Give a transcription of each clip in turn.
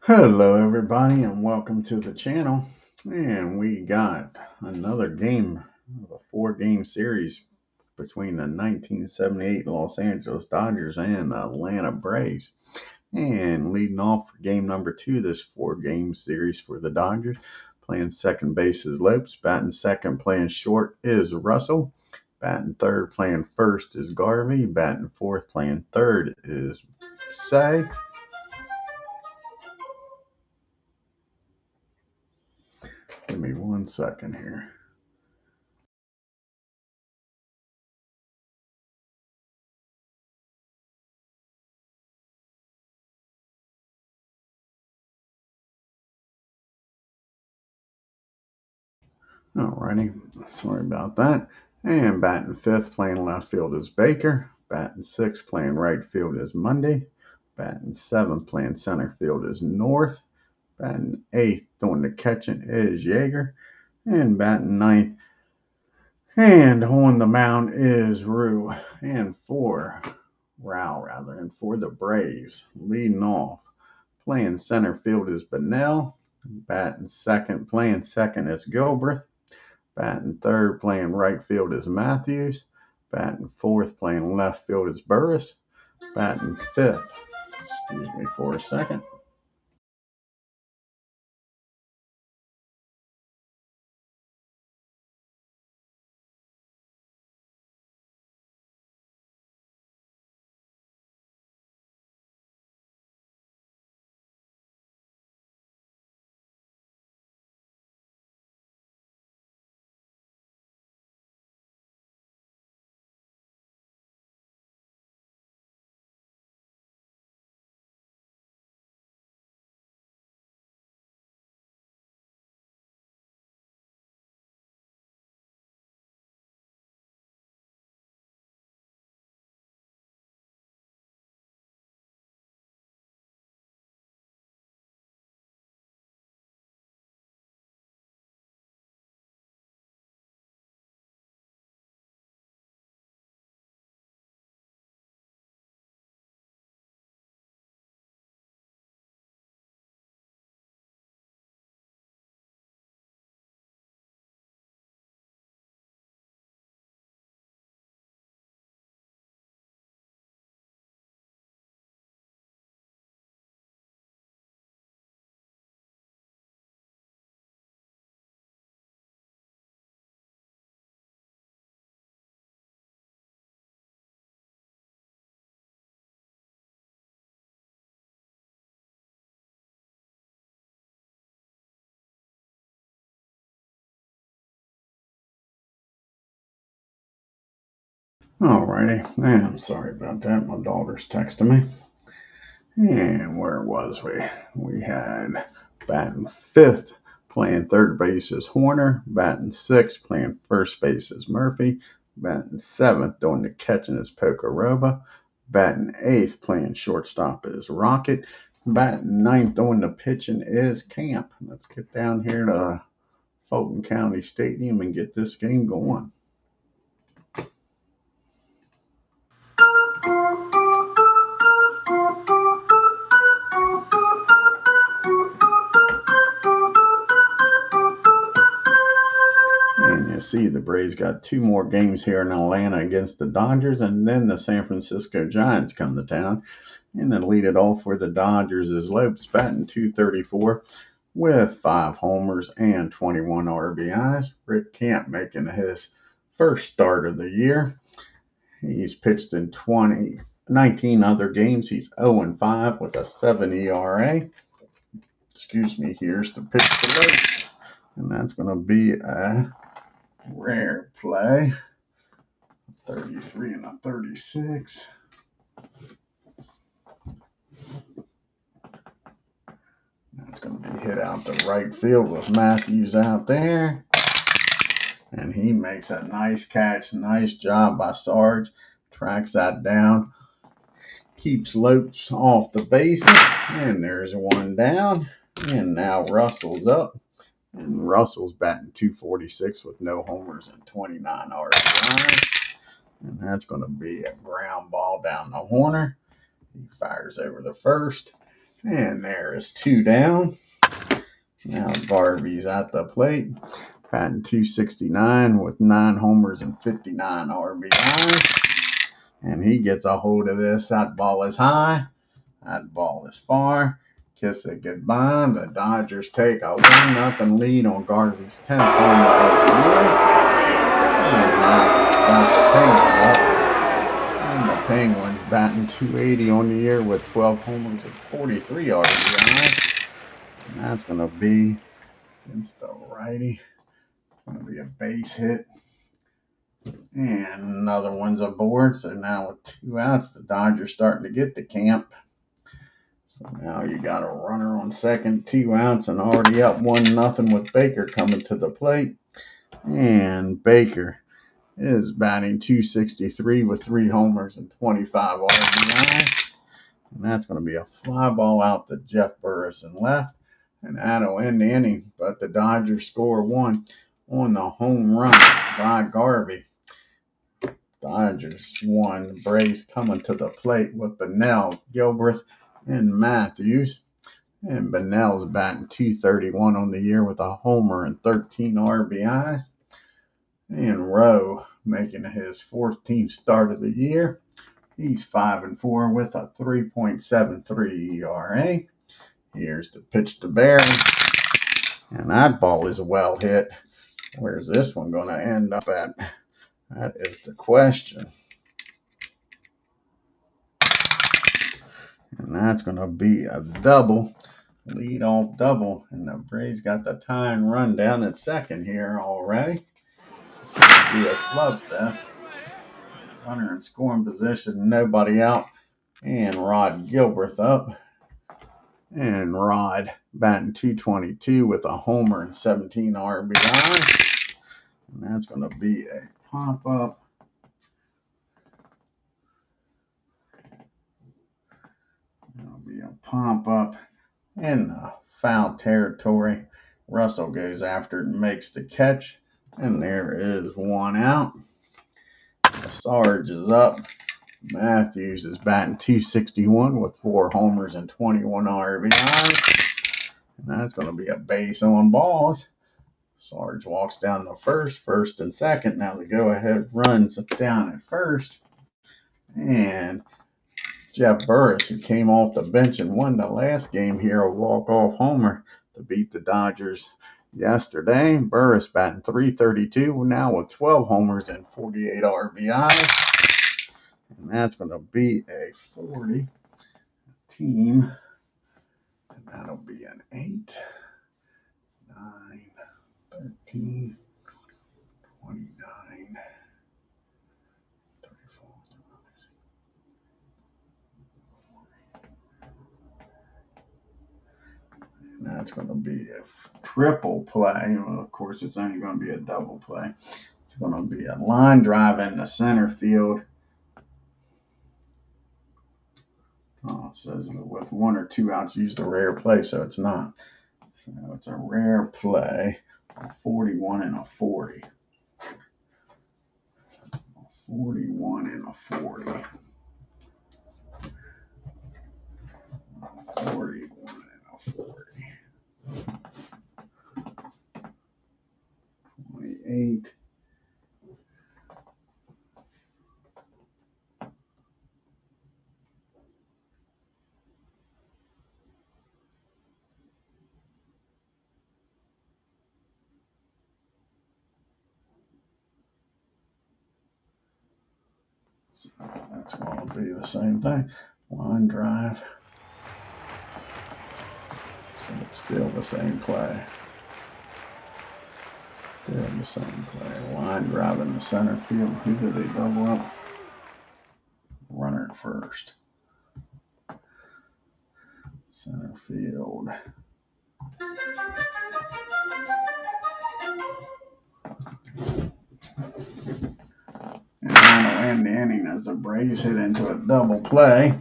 Hello, everybody, and welcome to the channel. And we got another game of a four-game series between the 1978 Los Angeles Dodgers and the Atlanta Braves. And leading off for game number two, this four-game series for the Dodgers, playing second base is Lopes, batting second, playing short is Russell, batting third, playing first is Garvey, batting fourth, playing third is Say. Give me 1 second here. Alrighty, sorry about that. And batting fifth, playing left field is Baker. Batting sixth, playing right field is Monday. Batting seventh, playing center field is North. Batting eighth, doing the catching is Yeager. And batting ninth, and on the mound is Rue. And for Rao, rather, and for the Braves, leading off, playing center field is Bennell. Playing second is Gilbreth. Batting third, playing right field is Matthews. Batting fourth, playing left field is Burris. Batting fifth, excuse me for a second. Alrighty, I'm sorry about that. My daughter's texting me. And where was we? We had batting fifth, playing third base is Horner. Batting sixth, playing first base is Murphy. Batting seventh, doing the catching is Pocoroba. Batting eighth, playing shortstop is Rocket. Batting ninth, doing the pitching is Camp. Let's get down here to Fulton County Stadium and get this game going. And you see the Braves got two more games here in Atlanta against the Dodgers, and then the San Francisco Giants come to town. And then lead it off for the Dodgers is Lopes, batting .234 with 5 homers and 21 RBIs. Rick Camp making his first start of the year. He's pitched in 19 other games. He's 0-5 with a 7 ERA. Excuse me, here's the pitch to Lopes. And that's going to be a rare play. 33 and a 36. That's going to be hit out to right field with Matthews out there. And he makes a nice catch. Nice job by Sarge. Tracks that down. Keeps Lopes off the bases. And there's one down. And now Russell's up. And Russell's batting .246 with no homers and 29 RBIs. And that's going to be a ground ball down the Horner. He fires over the first. And there is 2 down. Now Garvey's at the plate, batting .269 with 9 homers and 59 RBIs. And he gets a hold of this. That ball is high. That ball is far. Kiss it goodbye. The Dodgers take a 1-0 lead on Garvey's 10th home run of the year. And that's the Penguins batting .280 on the year with 12 homers and 43 RBIs. And that's going to be against the righty. It's going to be a base hit. And another one's aboard. So now with 2 outs, the Dodgers starting to get to camp. So now you got a runner on second, 2 outs, and already up 1-0 with Baker coming to the plate. And Baker is batting .263 with 3 homers and 25 RBIs. And that's going to be a fly ball out to Jeff Burris in left. And that'll end the inning. But the Dodgers score 1 on the home run by Garvey. Dodgers 1. Braves coming to the plate with Bennell, Gilbreth, and Matthews. And Bennell's batting .231 on the year with a homer and 13 RBIs. And Rowe making his 14th start of the year. He's 5-4 with a 3.73 ERA. Here's the pitch to Barry. And that ball is well hit. Where's this one going to end up at? That is the question. And that's going to be a double, lead-off double. And the Braves got the tying run down at second here already. It's going to be a slugfest. Runner in scoring position, nobody out. And Rod Gilbreth up. And Rod batting .222 with a homer and 17 RBI. And that's going to be a pop-up. That'll be a pop-up in the foul territory. Russell goes after it and makes the catch. And there is 1 out. Sarge is up. Matthews is batting .261 with 4 homers and 21 RBIs. And that's going to be a base on balls. Sarge walks down to first and second. Now the go-ahead runs down at first. And Jeff Burris, who came off the bench and won the last game here, a walk-off homer to beat the Dodgers yesterday. Burris batting .332 now with 12 homers and 48 RBIs. And that's going to be a 40 team. And that'll be an 8, 9, 13, 29, 34. And that's going to be a triple play. Well, of course, it's only going to be a double play. It's going to be a line drive in the center field. Oh, it says with 1 or 2 outs, use the rare play, so it's not. So it's a rare play, a 41 and a 40. 41 and a 40. 41 and a 40. 28. So that's going to be the same thing. Line drive. So it's still the same play. Still the same play. Line drive in the center field. Who did they double up? Runner at first. Center field. And that'll end the inning as the Braves hit into a double play.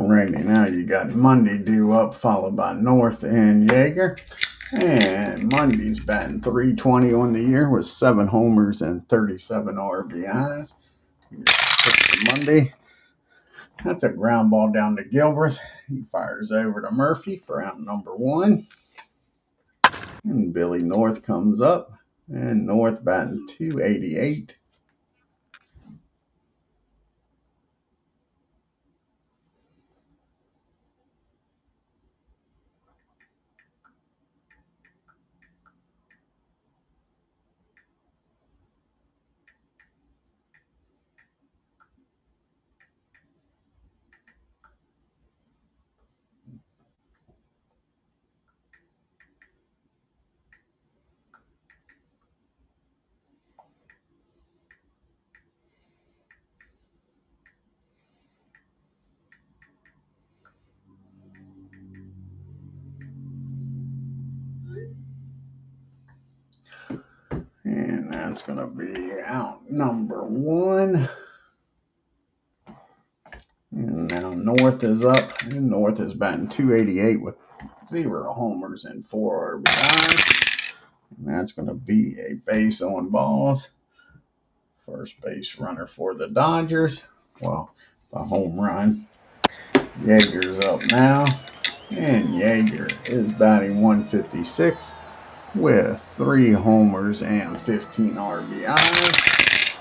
Alrighty, now you got Monday due up, followed by North and Yeager. And Monday's batting .320 on the year with 7 homers and 37 RBIs. Here's for Monday. That's a ground ball down to Gilbreth. He fires over to Murphy for out number 1. And Billy North comes up. And North batting .288. And that's going to be out number 1. And now North is up. And North is batting .288 with 0 homers and 4 RBIs. And that's going to be a base on balls. First base runner for the Dodgers. Well, the home run. Yeager's up now. And Yeager is batting .156 with 3 homers and 15 RBIs.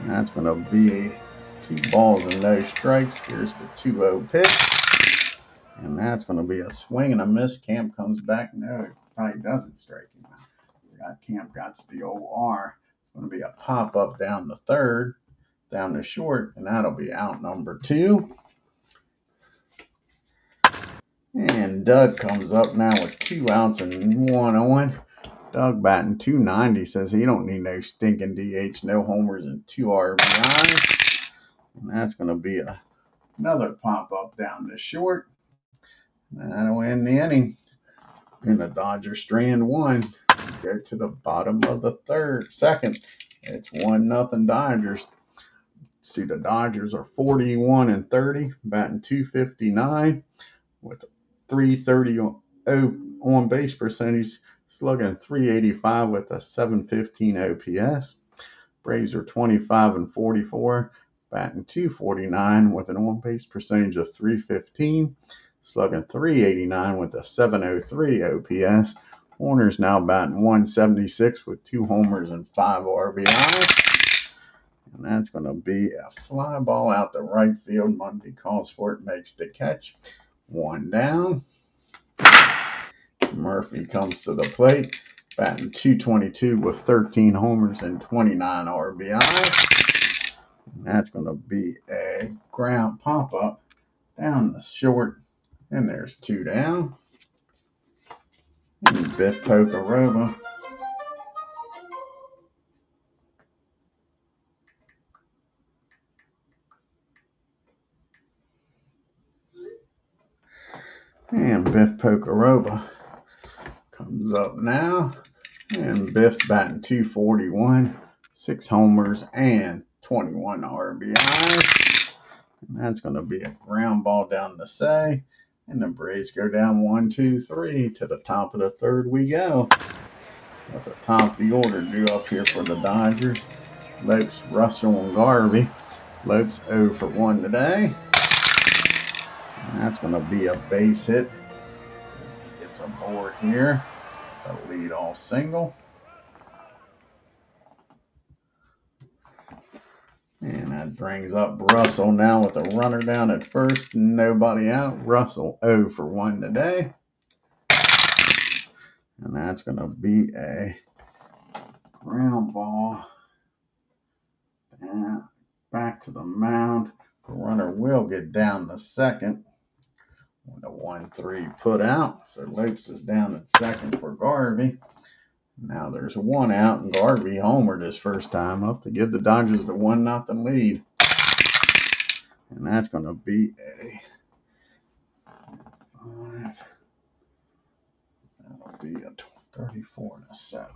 And that's going to be 2 balls and no strikes. Here's the 2-0 pitch. And that's going to be a swing and a miss. Camp comes back. No, it probably doesn't strike him out. Camp got the old R. It's going to be a pop-up down the third, down the short, and that'll be out number 2. And Doug comes up now with 2 outs and 1 on. Doug batting .290, says he don't need no stinking DH, no homers and 2 RBIs. And that's going to be another pop-up down the short. That'll end the inning. And the Dodgers strand 1. Go to the bottom of the second. It's 1-0 Dodgers. See, the Dodgers are 41 and 30, batting .259 with 330 on base percentage, slugging .385 with a .715 OPS. Braves are 25 and 44, batting .249 with an on base percentage of .315, slugging .389 with a .703 OPS. Warner's now batting .176 with 2 homers and 5 RBIs. And that's going to be a fly ball out the right field. Monday calls for it, makes the catch. 1 down. Murphy comes to the plate, batting .222 with 13 homers and 29 RBIs. And that's going to be a ground pop-up down the short. And there's 2 down. And Biff Pokeroba. And Biff Pokeroba comes up now. And Biff's batting .241, 6 homers and 21 RBIs. And that's going to be a ground ball down the say. And the Braves go down 1, 2, 3. To the top of the third we go. At the top of the order due up here for the Dodgers. Lopes, Russell, and Garvey. Lopes 0 for 1 today. And that's going to be a base hit. Gets a board here. A lead-off single. And that brings up Russell now with a runner down at first. Nobody out. Russell 0 for 1 today. And that's going to be a ground ball. And back to the mound. The runner will get down the second. With a 1-3 put out. So Lopes is down at second for Garvey. Now there's 1 out, and Garvey homered his first time up to give the Dodgers the 1-0 lead. And that's going to be a 5. That'll be a 34-7.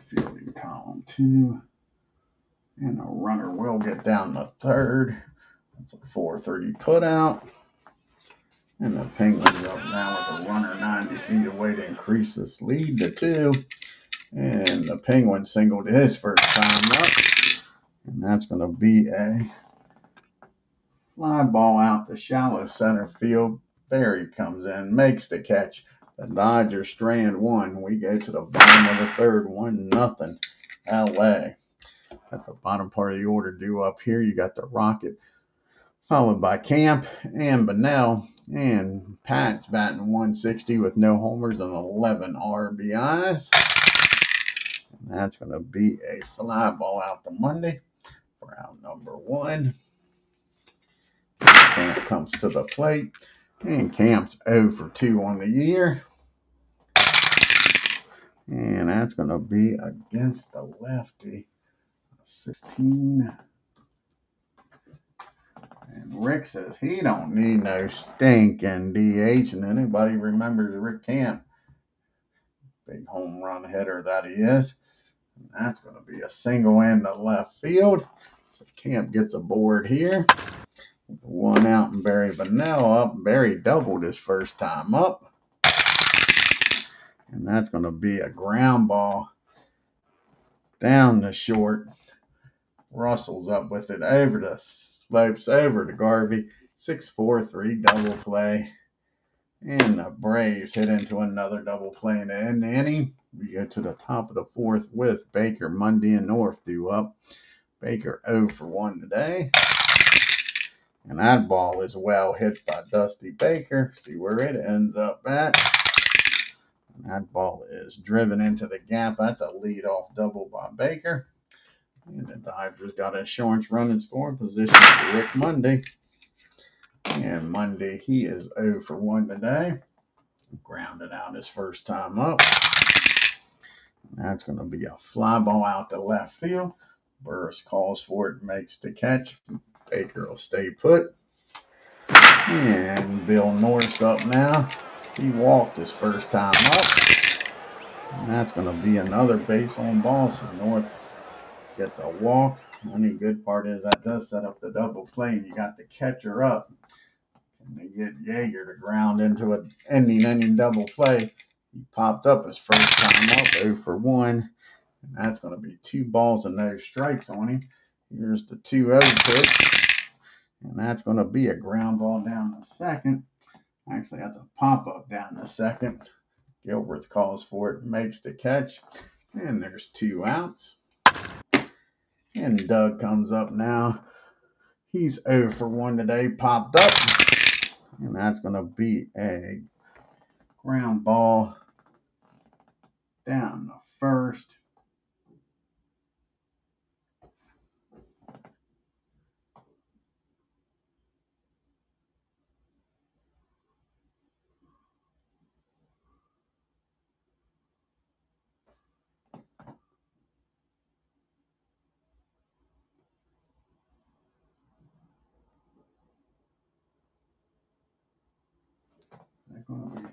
Fielding column 2. And a runner will get down to third. That's a 4-3 putout. And the Penguins up now with a runner 90 feet away to increase this lead to 2. And the Penguin singled his first time up. And that's going to be a fly ball out to shallow center field. Barry comes in, makes the catch. The Dodgers strand 1. We go to the bottom of the third, 1-0 LA. At the bottom part of the order due up here, you got the Rocket, followed by Camp and Bunnell, and Pat's batting 160 with no homers and 11 RBIs. And that's going to be a fly ball out to Monday for out number 1. Camp comes to the plate, and Camp's 0 for 2 on the year. And that's going to be against the lefty. 16. And Rick says he don't need no stinking DH. And anybody remembers Rick Camp, big home run hitter that he is. And that's going to be a single in the left field. So Camp gets a board here. 1 out and Barry Bunnell up. Barry doubled his first time up. And that's going to be a ground ball down the short. Russell's up with it over the slopes, over to Garvey. 6-4-3 double play. And the Braves hit into another double play in the end inning. We go to the top of the 4th with Baker, Mundy, and North due up. Baker 0 for 1 today. And that ball is well hit by Dusty Baker. See where it ends up at. And that ball is driven into the gap. That's a leadoff double by Baker. And the Dodgers got insurance running scoring position for Rick Mundy. And Mundy, he is 0 for 1 today. Grounded out his first time up. And that's going to be a fly ball out to left field. Burris calls for it, makes the catch. Baker will stay put. And Bill North's up now. He walked his first time up. And that's going to be another base on ball. So North gets a walk. The only good part is that does set up the double play. And you got the catcher up. And they get Yeager to ground into an ending double play. He popped up his first time up, 0 for 1. And that's going to be 2 balls and no strikes on him. Here's the 2-0 pitch. And that's going to be a ground ball down the second. Actually, that's a pop-up down the second. Gilbert calls for it, makes the catch. And there's 2 outs. And Doug comes up now. He's 0 for 1 today, popped up. And that's going to be a ground ball down the first. They're going to be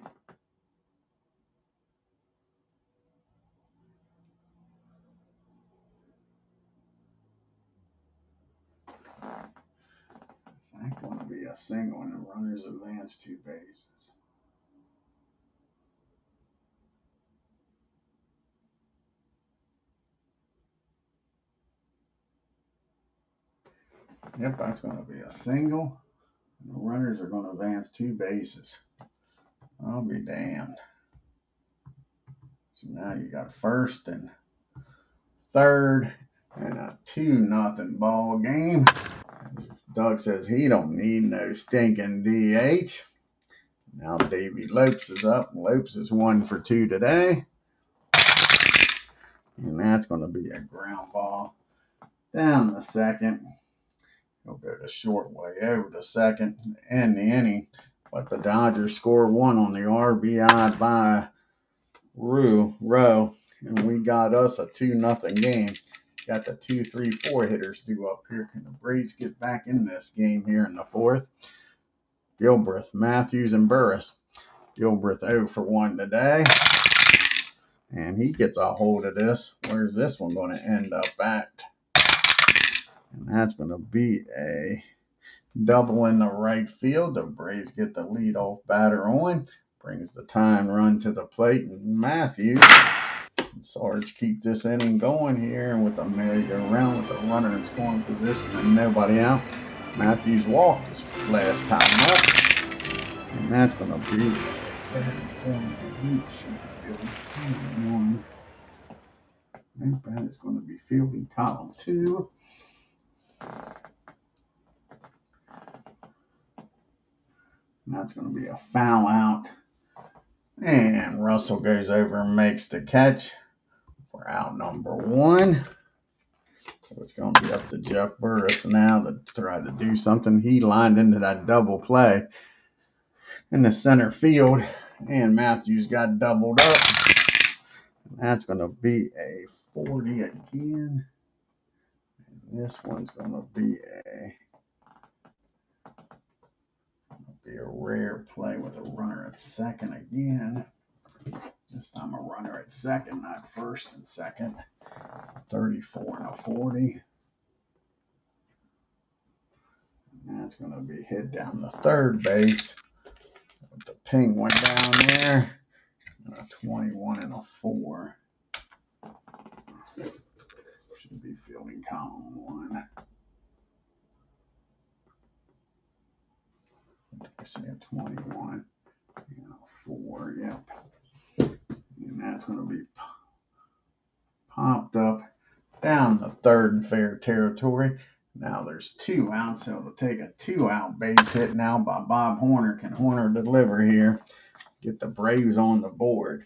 That's going to be a single, and the runners advance 2 bases. Yep, that's going to be a single, and the runners are going to advance 2 bases. I'll be damned. So now you got first and third, and a 2-0 ball game. Doug says he don't need no stinking DH. Now Davey Lopes is up. Lopes is 1 for 2 today. And that's going to be a ground ball down the second. He'll go the short way over the second and the inning. But the Dodgers score 1 on the RBI by Rowe. And we got us a 2-0 game. Got the 2, 3, 4 hitters due up here. Can the Braves get back in this game here in the 4th? Gilbreth, Matthews, and Burris. Gilbreth 0 for 1 today. And he gets a hold of this. Where's this one going to end up at? And that's going to be a double in the right field. The Braves get the leadoff batter on. Brings the tying run to the plate. And Matthews and Sarge keep this inning going here with the merry-go-round with the runner in scoring position and nobody out. Matthews walked his last time up. And that's going to be a batting form of should be fielding column 1. And that is going to be fielding column 2. And that's going to be a foul out. And Russell goes over and makes the catch for out number 1. So it's going to be up to Jeff Burris now to try to do something. He lined into that double play in the center field, and Matthews got doubled up. And that's going to be a 40 again. And this one's going to be a rare play with a runner at second again. This time a runner at second, not first and second. 34 and a 40. And that's going to be hit down the third base with the Penguin down there. And a 21 and a 4. Should be fielding column 1. I say a 21 and a 4. Yep. And that's going to be popped up down the third and fair territory. Now there's 2 outs, so it'll take a 2-out base hit now by Bob Horner. Can Horner deliver here? Get the Braves on the board.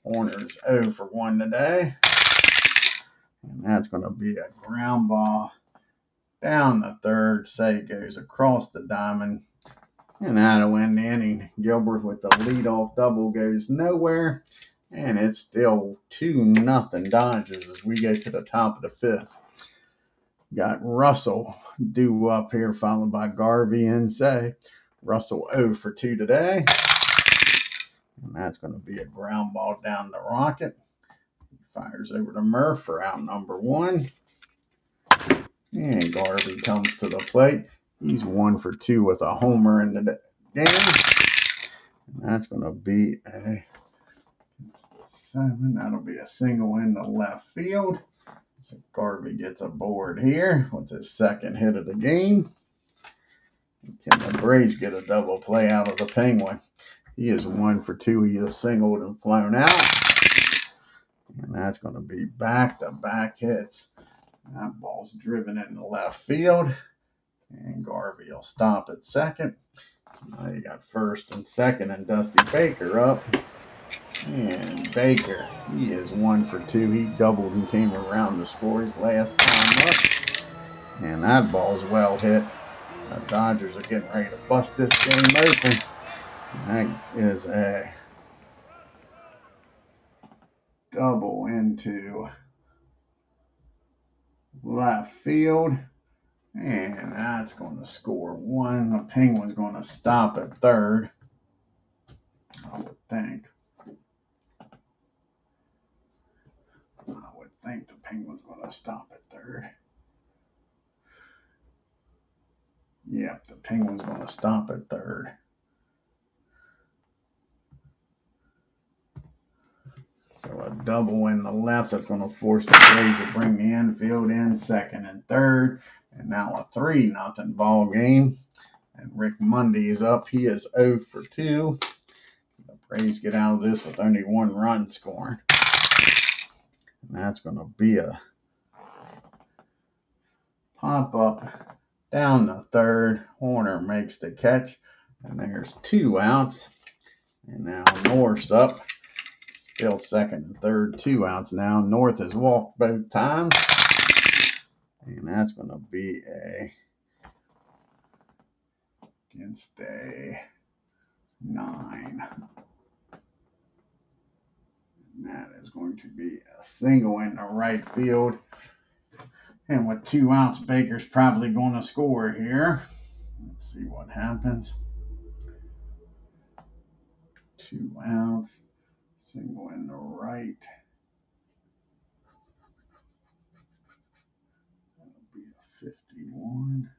Horner's 0 for 1 today. And that's going to be a ground ball down the third. Say goes across the diamond. And that'll end the inning. Gilbert with the leadoff double goes nowhere. And it's still 2-0 Dodgers as we go to the top of the 5th. Got Russell due up here, followed by Garvey and Say. Russell 0 for 2 today. And that's going to be a ground ball down the rocket. He fires over to Murph for out number 1. And Garvey comes to the plate. He's 1 for 2 with a homer in the game. And that's going to be a 7. That'll be a single in the left field. So Garvey gets aboard here with his second hit of the game. Can the Braves get a double play out of the Penguin? He is 1 for 2. He is singled and flown out. And that's going to be back-to-back hits. That ball's driven in the left field. And Garvey will stop at second. So now you got first and second and Dusty Baker up. And Baker, he is 1 for 2. He doubled and came around to score his last time up. And that ball's well hit. The Dodgers are getting ready to bust this game open. And that is a double into left field. And that's going to score 1. The Penguin's going to stop at third, I would think. The Penguin's going to stop at third. Yep, the Penguin's going to stop at third. So a double in the left that's going to force the Braves to bring the infield in second and third. And now a 3-0 ball game. And Rick Mundy is up. He is 0 for 2. The Braves get out of this with only 1 run scoring. And that's going to be a pop up down the third. Horner makes the catch. And there's 2 outs. And now North's up. Still second and third, 2 outs now. North has walked both times. And that's going to be against a 9. And that is going to be a single in the right field. And with 2 outs, Baker's probably going to score here. Let's see what happens. 2 outs. Single in the right. That'll be a 1.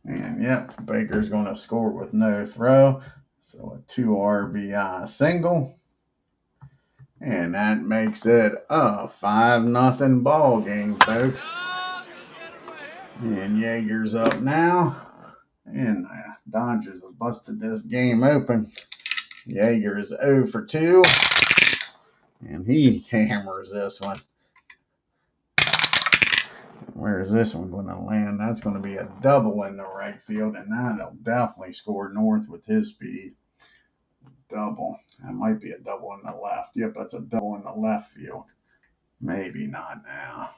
And yep, Baker's going to score with no throw. So a 2 RBI single. And that makes it a 5-0 ball game, folks. And Yeager's up now. And the Dodgers have busted this game open. Yeager is 0 for 2. And he hammers this one. Where is this one going to land? That's going to be a double in the right field, and that'll definitely score north with his speed. Double. That might be a double in the left. Yep, that's a double in the left field. Maybe not now.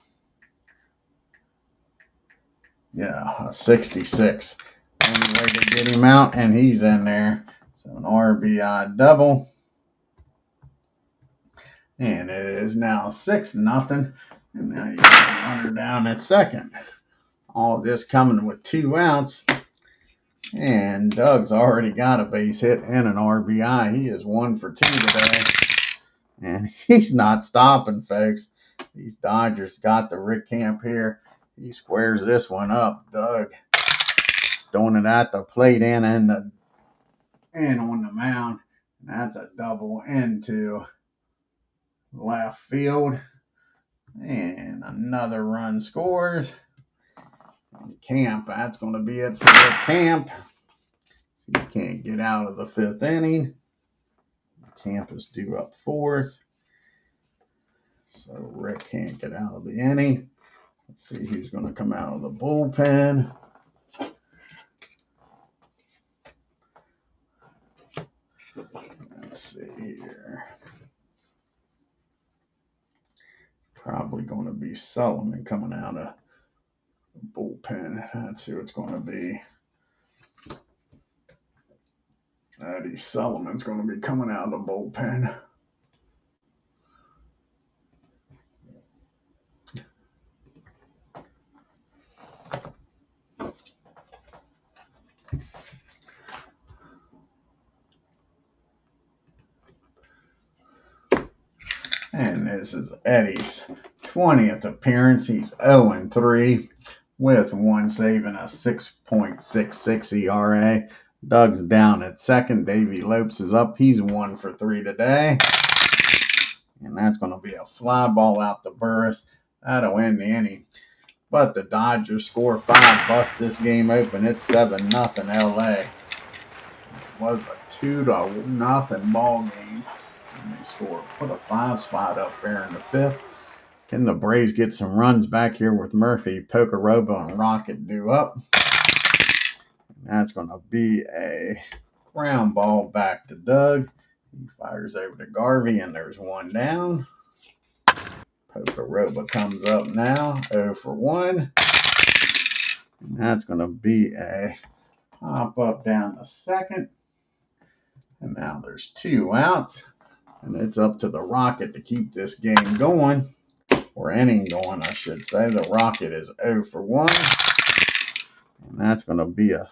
Yeah, a 66. Only way to get him out, and he's in there. So an RBI double. And it is now 6-0. And now you got a runner down at second. All this coming with 2 outs. And Doug's already got a base hit and an RBI. He is 1 for 2 today. And he's not stopping, folks. These Dodgers got the Rick Camp here. He squares this one up. Doug throwing it at the plate and on the mound. And that's a double into left field. And another run scores. And Camp, that's going to be it for Rick Camp. He can't get out of the 5th inning. Camp is due up 4th. So Rick can't get out of the inning. Let's see who's going to come out of the bullpen. Let's see here. Probably going to be Sullivan coming out of the bullpen. That's who it's going to be. Eddie Sullivan's going to be coming out of the bullpen. And this is Eddie's 20th appearance. He's 0-3 with 1 save and a 6.66 ERA. Doug's down at second. Davey Lopes is up. He's 1 for 3 today. And that's going to be a fly ball out to Burris. That'll end the inning. But the Dodgers score 5, bust this game open. It's 7-0 LA. It was a 2-0 ball game. And they put a 5 spot up there in the 5th. Can the Braves get some runs back here with Murphy, Pocorobo, and Rocket due up? And that's going to be a ground ball back to Doug. He fires over to Garvey, and there's 1 down. Pocorobo comes up now, 0 for 1. And that's going to be a pop up down to second. And now there's 2 outs. And it's up to the Rocket to keep this game going. Or inning going, I should say. The Rocket is 0 for 1. And that's going to be a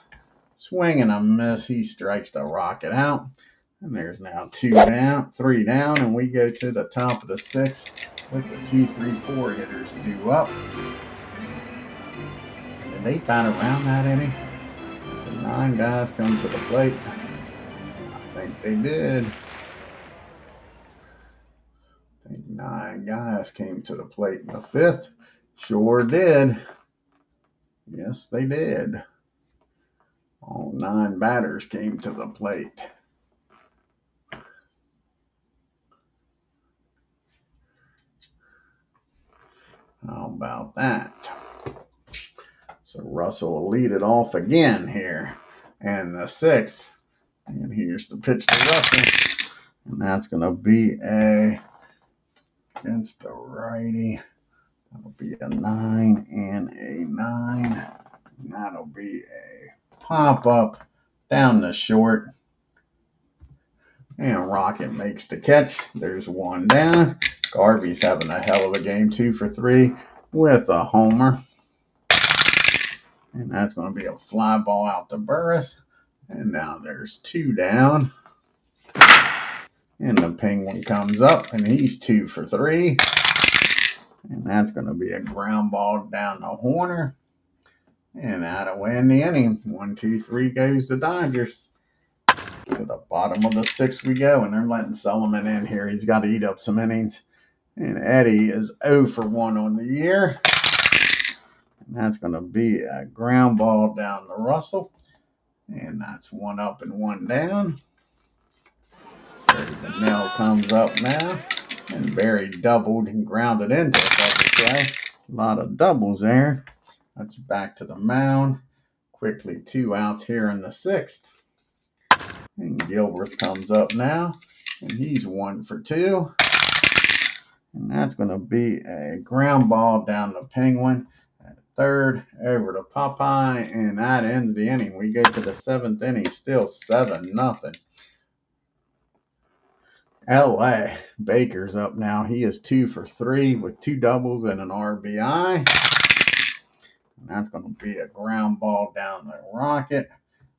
swing and a miss. He strikes the Rocket out. And there's now 3 down. And we go to the top of the 6th with the 2, 3, 4 hitters due up. Did they bat around that inning? The 9 guys come to the plate. I think they did. 9 guys came to the plate in the 5th. Sure did. Yes, they did. All 9 batters came to the plate. How about that? So Russell will lead it off again here. And the 6th. And here's the pitch to Russell. And that's going to be against the righty. That'll be a 9 and a 9. And that'll be a pop up down the short. And Rocket makes the catch. There's 1 down. Garvey's having a hell of a game, 2 for 3 with a homer. And that's going to be a fly ball out to Burris. And now there's 2 down. And the penguin comes up, and he's 2 for 3. And that's going to be a ground ball down the Horner. And that'll win the inning. 1, 2, 3 goes the Dodgers. To the bottom of the 6th we go, and they're letting Solomon in here. He's got to eat up some innings. And Eddie is 0 for 1 on the year. And that's going to be a ground ball down to Russell. And that's 1 up and 1 down. Barry Bonnell comes up now. And Barry doubled and grounded into a double play. A lot of doubles there. That's back to the mound. Quickly 2 outs here in the 6th. And Gilbert comes up now. And he's 1 for 2. And that's going to be a ground ball down the Penguin. At 3rd, over to Popeye. And that ends the inning. We go to the 7th inning. Still 7-0. LA. Baker's up now. He is 2 for 3 with 2 doubles and an RBI. And that's going to be a ground ball down the Rocket.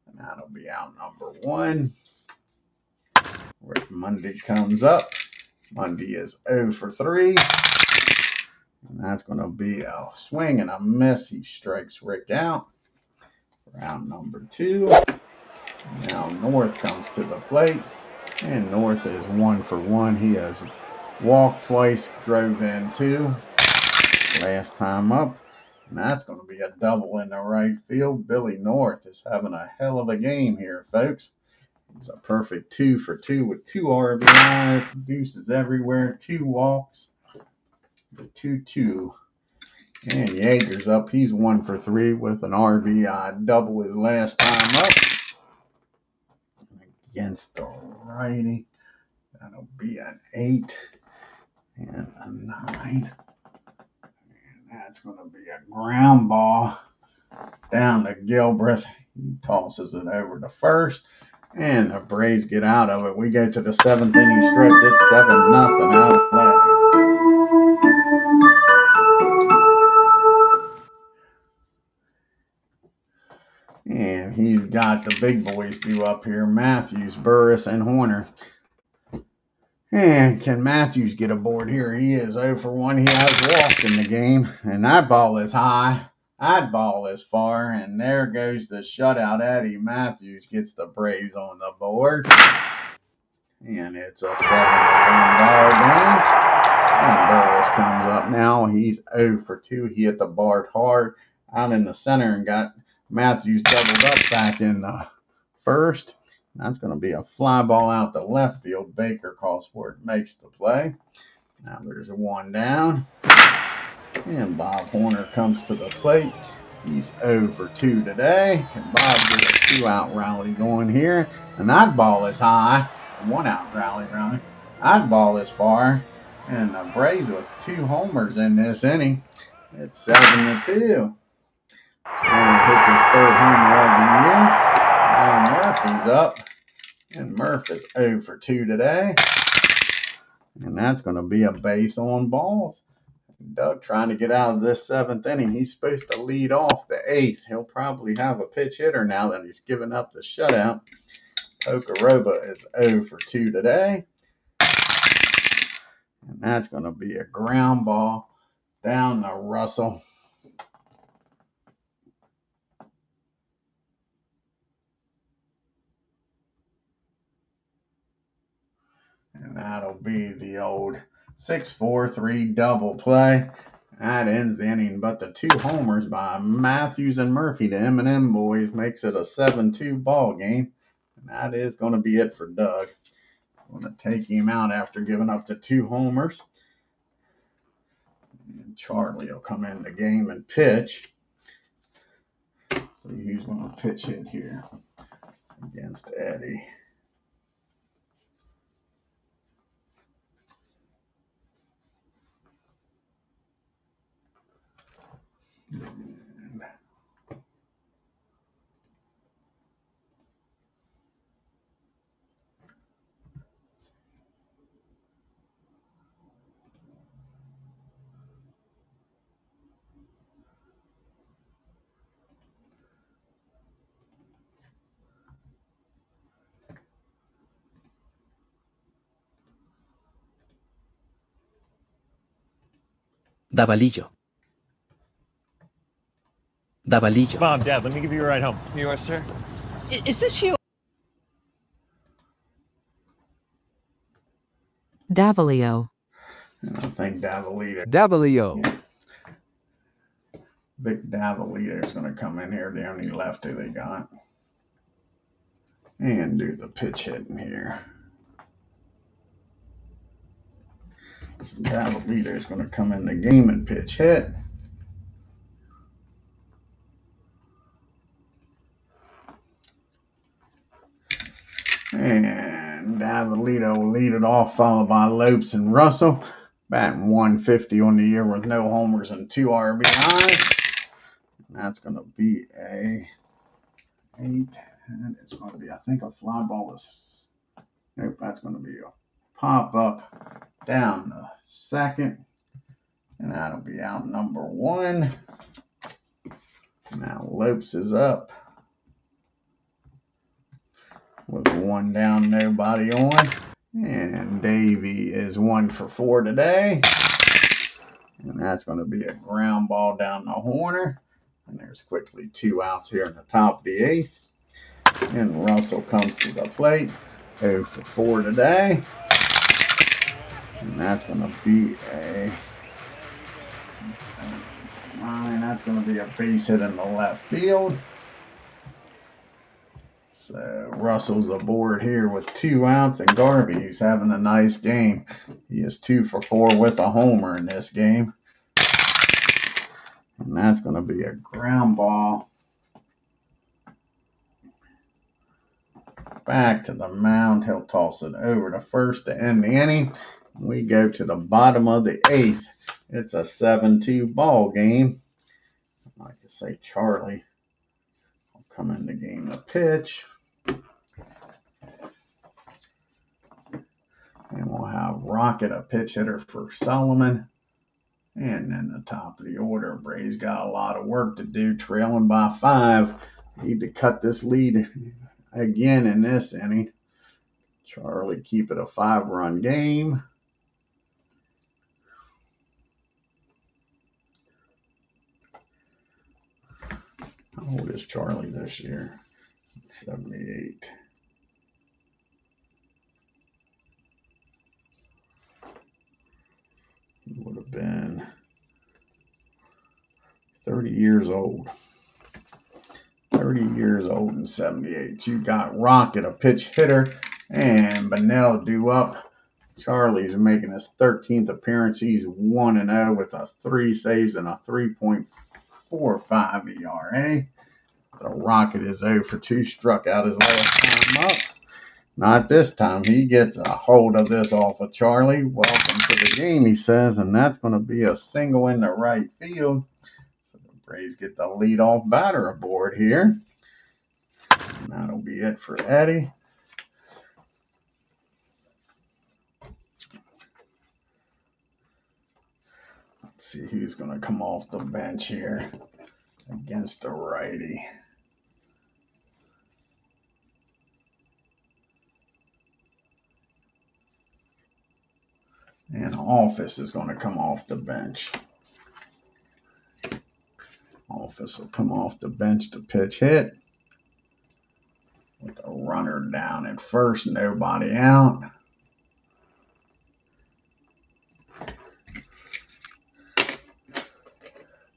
And that'll be out number 1. Rick Monday comes up. Monday is 0 for 3. And that's going to be a swing and a miss. He strikes Rick out. Round number 2. Now North comes to the plate. And North is 1 for 1. He has walked twice, drove in 2. Last time up. And that's going to be a double in the right field. Billy North is having a hell of a game here, folks. It's a perfect 2 for 2 with 2 RBIs, deuces everywhere, 2 walks, the 2-2. And Yeager's up. He's 1 for 3 with an RBI double his last time up. Against the righty. That'll be an 8 and a 9. And that's going to be a ground ball down to Gilbreth. He tosses it over to first. And the Braves get out of it. We go to the 7th inning stretch. It's 7-0 LA. And he's got the big boys due up here. Matthews, Burris, and Horner. And can Matthews get aboard here? He is 0 for 1. He has walked in the game. And that ball is high. That ball is far. And there goes the shutout. Eddie Matthews gets the Braves on the board. And it's a 7-1 ball game. And Burris comes up now. He's 0 for 2. He hit the bar hard out in the center and got Matthews doubled up back in the first. That's going to be a fly ball out to left field. Baker calls for it, makes the play. Now there's a 1 down. And Bob Horner comes to the plate. He's 0 for 2 today. And Bob gets a 2-out rally going here. And that ball is high. 1-out rally. That ball is far. And the Braves with 2 homers in this inning. It's 7-2. Springer hits his 3rd homer of the year. Now Murphy's up. And Murph is 0 for 2 today. And that's going to be a base on balls. Doug trying to get out of this 7th inning. He's supposed to lead off the 8th. He'll probably have a pitch hitter now that he's given up the shutout. Tokoroba is 0 for 2 today. And that's going to be a ground ball down to Russell. And that'll be the old 6-4-3 double play. That ends the inning, but the 2 homers by Matthews and Murphy, the M&M boys, makes it a 7-2 ball game. And that is going to be it for Doug. I'm going to take him out after giving up the 2 homers. And Charlie will come in the game and pitch. See who's going to pitch it here against Eddie. Davalillo. Davalillo. Mom, Dad, let me give you a ride home. You are, sir? Is this you? Davalillo. And I think Davalito. Davalillo. Yeah. Vic Davalito is going to come in here. The only lefty they got. And do the pitch hitting here. So Davalito is going to come in the game and pitch hit. And Davalito will lead it off, followed by Lopes and Russell. Batting 150 on the year with no homers and 2 RBIs. And that's going to be a 8. And it's going to be, I think, a fly ball is. Nope, that's going to be a pop up down the second. And that'll be out number 1. Now Lopes is up. With 1 down, nobody on. And Davey is 1 for 4 today. And that's going to be a ground ball down the corner. And there's quickly 2 outs here in the top of the 8th. And Russell comes to the plate. 0 for 4 today. And that's going to be a 9. That's going to be a base hit in the left field. So Russell's aboard here with 2 outs, and Garvey, who's having a nice game. He is 2 for 4 with a homer in this game. And that's going to be a ground ball back to the mound. He'll toss it over to first to end the inning. We go to the bottom of the 8th. It's a 7-2 ball game. I like to say Charlie will come in the game to pitch. And we'll have Rocket, a pitch hitter for Solomon. And then the top of the order, Bray's got a lot of work to do, trailing by 5. Need to cut this lead again in this inning. Charlie keep it a 5-run game. How old is Charlie this year? 78. He would have been 30 years old. 30 years old in 78. You got Rocket, a pitch hitter, and Bennell due up. Charlie's making his 13th appearance. He's 1-0 with a 3 saves and a 3.45 ERA. The Rocket is 0 for 2, struck out his last time up. Not this time. He gets a hold of this off of Charlie. Welcome to the game, he says, and that's going to be a single in the right field. So the Braves get the leadoff batter aboard here. And that'll be it for Eddie. Let's see who's going to come off the bench here against the righty. And Office is going to come off the bench. Office will come off the bench to pitch hit. With a runner down at first, nobody out.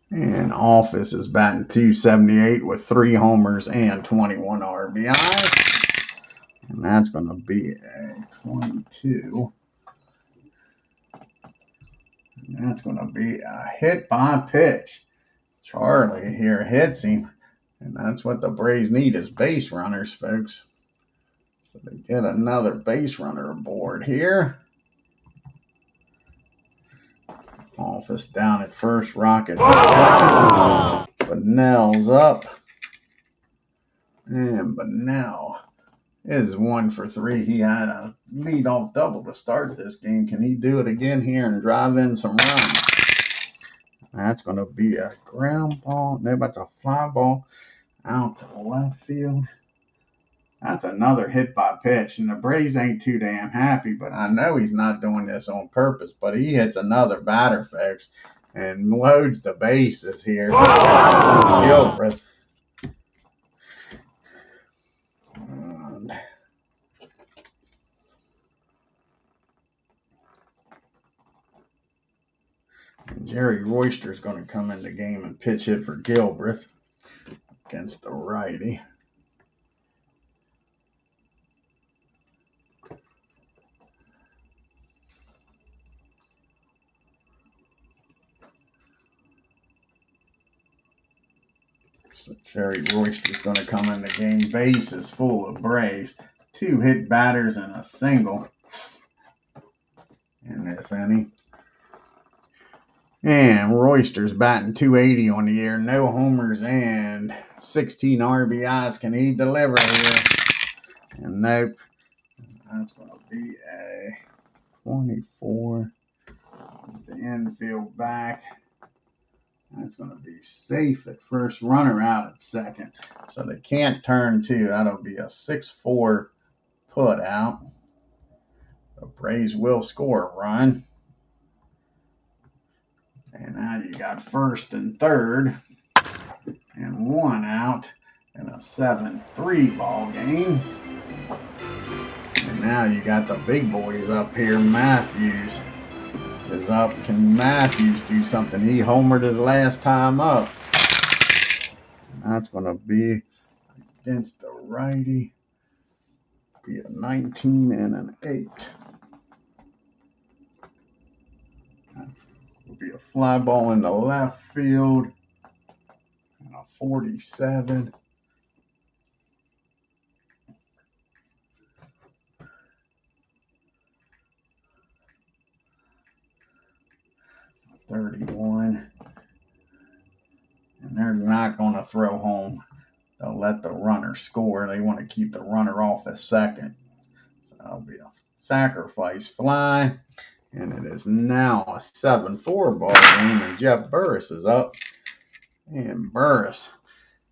And Office is batting .278 with 3 homers and 21 RBIs. And that's going to be a 22. And that's going to be a hit by pitch. Charlie here hits him. And that's what the Braves need is base runners, folks. So they get another base runner aboard here. Office down at first, Rocket. Bennell's up. And Bennell is 1 for 3. He had a leadoff double to start this game. Can he do it again here and drive in some runs? That's going to be a ground ball. No, that's a fly ball out to the left field. That's another hit by pitch, and the Braves ain't too damn happy, but I know he's not doing this on purpose, but he hits another batter, folks. and loads the bases here. Gilbreth. And Jerry Royster's going to come in the game and pitch hit for Gilbreth against the righty. So Jerry Royster's going to come in the game. Base is full of Braves. 2 hit batters and a single in this inning. And Royster's batting .280 on the year. No homers and 16 RBIs. Can he deliver here? And nope. That's going to be a 24. The infield back. That's going to be safe at first. Runner out at second. So they can't turn 2. That'll be a 6-4 put out. The Braves will score a run. And now you got first and third. And 1 out in a 7-3 ball game. And now you got the big boys up here. Matthews is up. Can Matthews do something? He homered his last time up. And that's going to be against the righty. Be a 19 and an 8. Will be a fly ball in the left field. And a 47. .31. And they're not going to throw home. They'll let the runner score. They want to keep the runner off at second. So that'll be a sacrifice fly. And it is now a 7-4 ball game. And Jeff Burris is up. And Burris,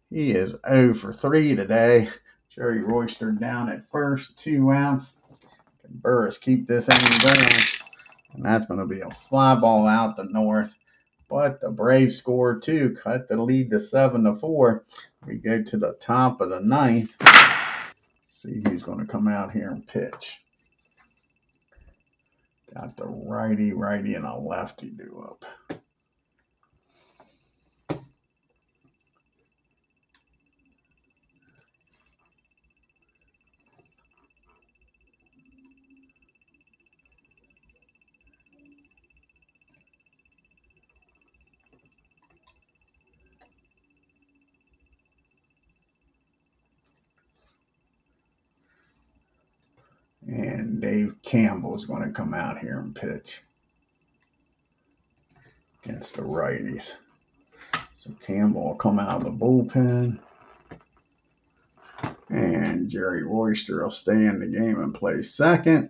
he is 0 for 3 today. Jerry Royster down at first, 2 outs. Can Burris keep this inning going? And that's going to be a fly ball out the north. But the Braves score 2, cut the lead to 7-4. We go to the top of the 9th. See who's going to come out here and pitch. Got the righty, and a lefty due up. And Dave Campbell is going to come out here and pitch against the righties. So Campbell will come out of the bullpen. And Jerry Royster will stay in the game and play second.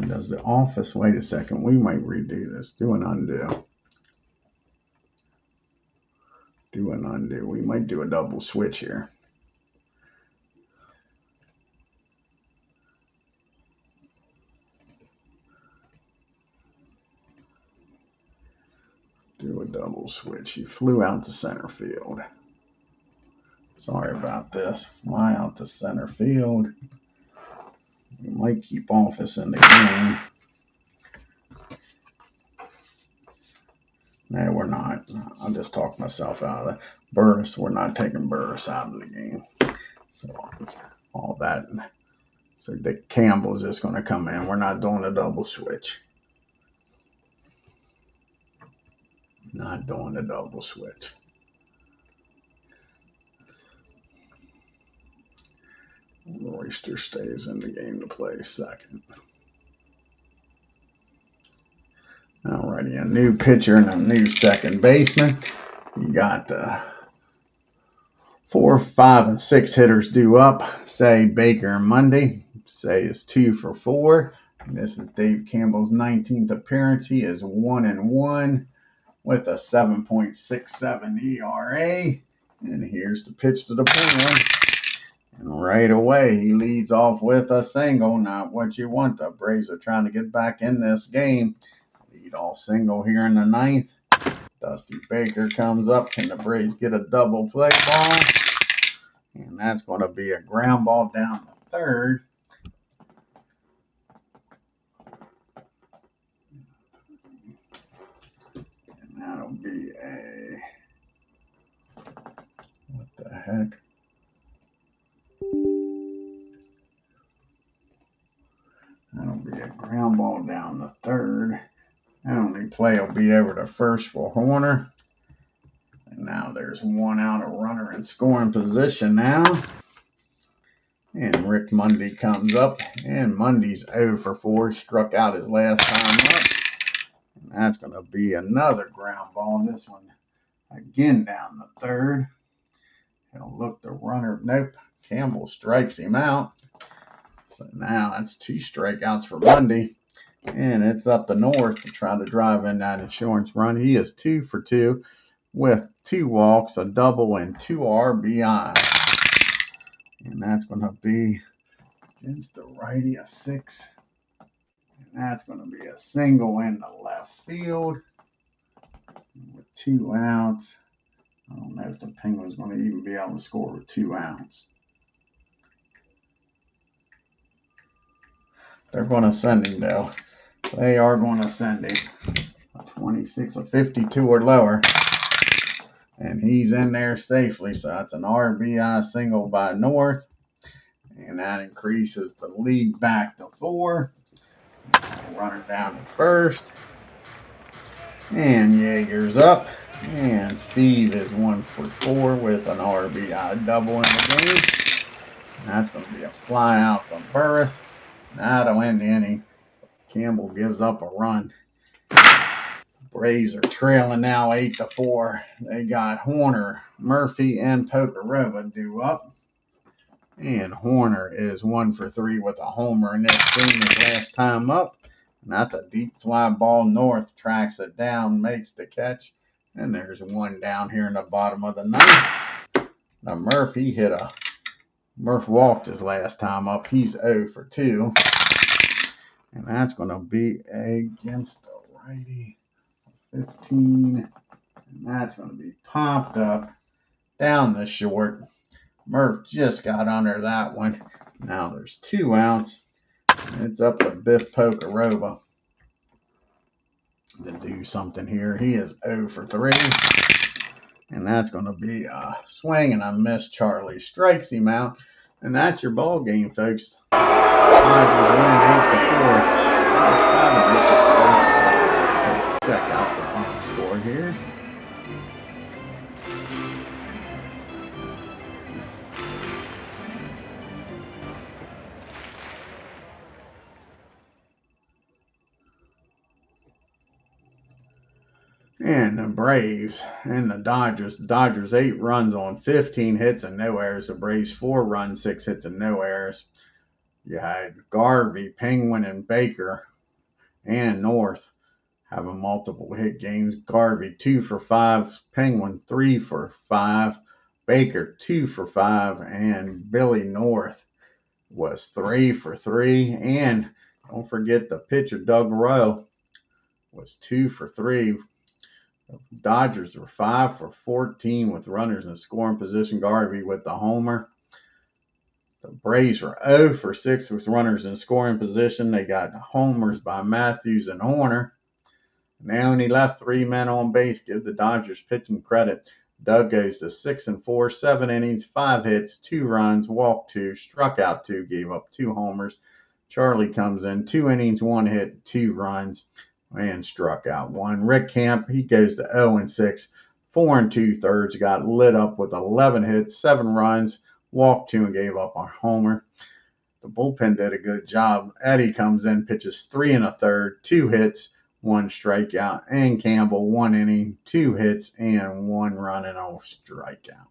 Does the office, wait a second, we might redo this. Do an undo. Do an undo. We might do a double switch here. Do a double switch. He flew out to center field. Sorry about this. Fly out to center field. We might keep office in the game. No, we're not. I'll just talk myself out of it. Burris, we're not taking Burris out of the game. So all that. So Dick Campbell's just going to come in. We're not doing a double switch. Not doing a double switch. Royster stays in the game to play second. Alrighty, a new pitcher and a new second baseman. You got the 4, 5, and 6 hitters due up. Say Baker and Monday. Say is 2 for 4. This is Dave Campbell's 19th appearance. He is 1-1 with a 7.67 ERA. And here's the pitch to the bullpen. And right away, he leads off with a single. Not what you want. The Braves are trying to get back in this game. Lead off single here in the ninth. Dusty Baker comes up. Can the Braves get a double play ball? And that's going to be a ground ball down the third. And that'll be a... what the heck? That'll be a ground ball down the third. That only play will be over to first for Horner. And now there's one out, a runner in scoring position now. And Rick Mundy comes up. And Mundy's 0 for 4. Struck out his last time up. And that's going to be another ground ball. This one again down the third. He'll look the runner. Nope. Campbell strikes him out. So now that's 2 strikeouts for Mundy. And it's up the north to try to drive in that insurance run. He is 2 for 2 with 2 walks, a double, and 2 RBI. And that's going to be against the righty, a 6. And that's going to be a single in the left field with 2 outs. I don't know if the Penguins going to even be able to score with 2 outs. They're going to send him, though. They are going to send him. A 26, a 52 or lower. And he's in there safely. So that's an RBI single by North. And that increases the lead back to 4. Runner down to first. And Yeager's up. And Steve is 1 for 4 with an RBI double in the game. And that's going to be a fly out to Burris. That'll end the inning. Campbell gives up a run. Braves are trailing now 8 to 4. They got Horner, Murphy, and Pokerova due up. And Horner is 1 for 3 with a homer in this game his last time up. And that's a deep fly ball. North tracks it down, makes the catch. And there's one down here in the bottom of the ninth. Now Murph walked his last time up. He's 0 for 2. And that's going to be against the righty. 15. And that's going to be popped up down the short. Murph just got under that one. Now there's 2 outs. It's up to Biff Pokerova to do something here. He is 0 for 3. And that's going to be a swing and a miss. Charlie strikes him out. And that's your ball game, folks. Dodgers win 8 to 4. Check out the box score here. And the Braves and the Dodgers. The Dodgers 8 runs on 15 hits and no errors. The Braves 4 runs, 6 hits and no errors. You had Garvey, Penguin, and Baker and North having multiple hit games. Garvey 2 for 5, Penguin 3 for 5, Baker 2 for 5, and Billy North was 3 for 3. And don't forget the pitcher Doug Rowe was 2 for 3. Dodgers were 5 for 14 with runners in scoring position. Garvey with the homer. The Braves were 0 for 6 with runners in scoring position. They got homers by Matthews and Horner. They only left 3 men on base. Give the Dodgers pitching credit. Doug goes to 6 and 4, 7 innings, 5 hits, 2 runs, walked 2, struck out 2, gave up 2 homers. Charlie comes in 2 innings, 1 hit, 2 runs, and struck out 1. Rick Camp, he goes to 0 and 6, 4 and 2/3, got lit up with 11 hits, 7 runs, walked 2, and gave up a homer. The bullpen did a good job. Eddie comes in, pitches 3 1/3, 2 hits, 1 strikeout, and Campbell 1 inning, 2 hits, and 1 run and a strikeout.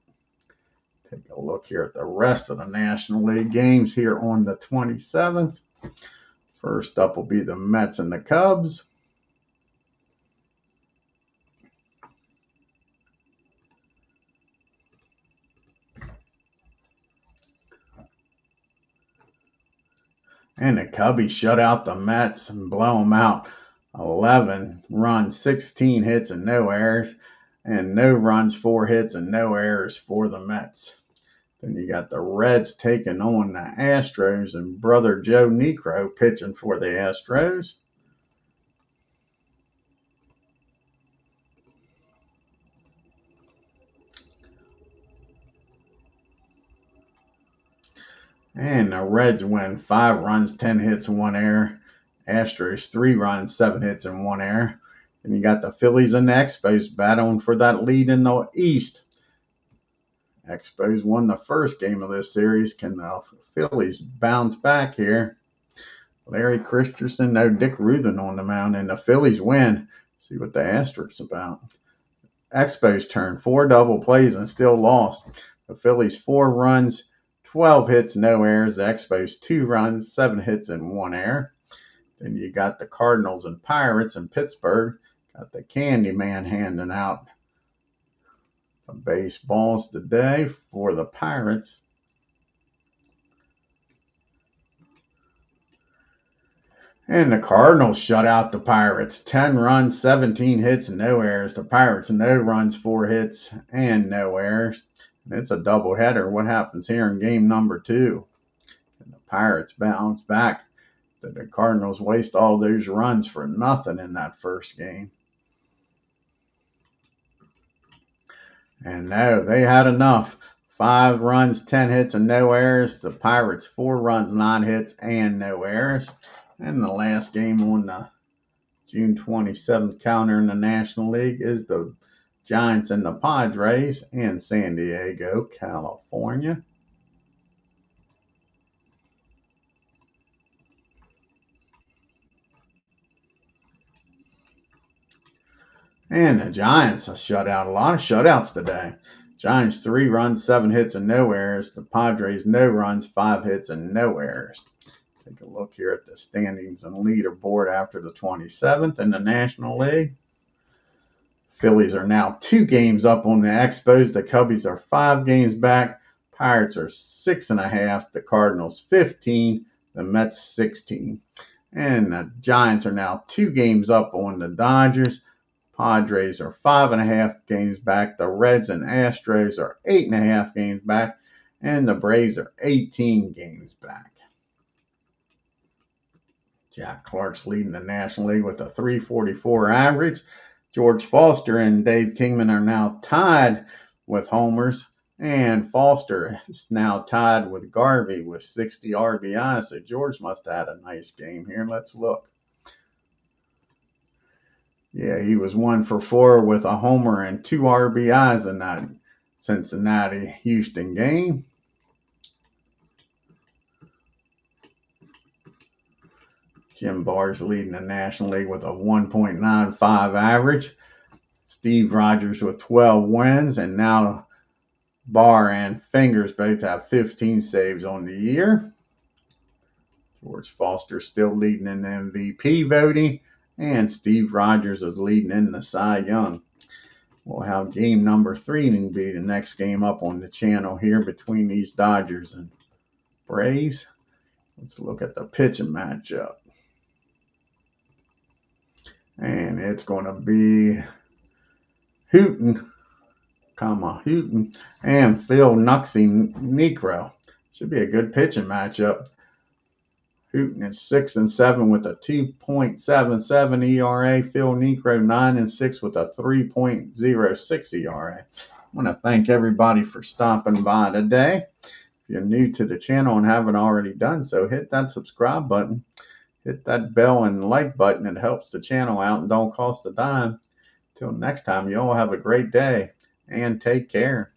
Take a look here at the rest of the National League games here on the 27th. First up will be the Mets and the Cubs. And the Cubbies shut out the Mets and blow them out 11 runs, 16 hits, and no errors. And no runs, 4 hits, and no errors for the Mets. Then you got the Reds taking on the Astros and brother Joe Niekro pitching for the Astros. And the Reds win 5 runs, 10 hits, and 1 error. Astros 3 runs, 7 hits, and 1 error. And you got the Phillies and the Expos battling for that lead in the East. Expos won the first game of this series. Can the Phillies bounce back here? Larry Christensen, no Dick Ruthen on the mound, and the Phillies win. See what the asterisks about. Expos turn 4 double plays and still lost. The Phillies 4 runs, 12 hits, no errors. The Expos 2 runs, 7 hits, and 1 error. Then you got the Cardinals and Pirates in Pittsburgh. Got the Candyman handing out the baseballs today for the Pirates. And the Cardinals shut out the Pirates. 10 runs, 17 hits, and no errors. The Pirates, no runs, 4 hits, and no errors. And it's a doubleheader. What happens here in game number 2? And the Pirates bounce back. The Cardinals waste all those runs for nothing in that first game. And no, they had enough. 5 runs, 10 hits, and no errors. The Pirates 4 runs, 9 hits, and no errors. And the last game on the June 27th calendar in the National League is the Giants and the Padres in San Diego, California. And the Giants shut out a lot of shutouts today. Giants 3 runs, 7 hits, and no errors. The Padres no runs, 5 hits, and no errors. Take a look here at the standings and leaderboard after the 27th in the National League. Phillies are now 2 games up on the Expos. The Cubbies are 5 games back. Pirates are 6.5. The Cardinals 15. The Mets 16. And the Giants are now 2 games up on the Dodgers. Padres are 5.5 games back. The Reds and Astros are 8.5 games back. And the Braves are 18 games back. Jack Clark's leading the National League with a .344 average. George Foster and Dave Kingman are now tied with homers. And Foster is now tied with Garvey with 60 RBIs. So George must have had a nice game here. Let's look. Yeah, he was 1 for 4 with a homer and 2 RBIs in that Cincinnati-Houston game. Jim Barr's leading the National League with a 1.95 average. Steve Rogers with 12 wins, and now Barr and Fingers both have 15 saves on the year. George Foster still leading in the MVP voting, and Steve Rogers is leading in the Cy Young. We'll have game number 3 and be the next game up on the channel here between these Dodgers and Braves. Let's look at the pitching matchup. And it's going to be Houghton and Phil Nuxie Niekro. Should be a good pitching matchup. Houghton is 6-7 with a 2.77 ERA. Phil Niekro 9-6 with a 3.06 ERA. I want to thank everybody for stopping by today. If you're new to the channel and haven't already done so, hit that subscribe button. Hit that bell and like button. It helps the channel out and don't cost a dime. Till next time, you all have a great day and take care.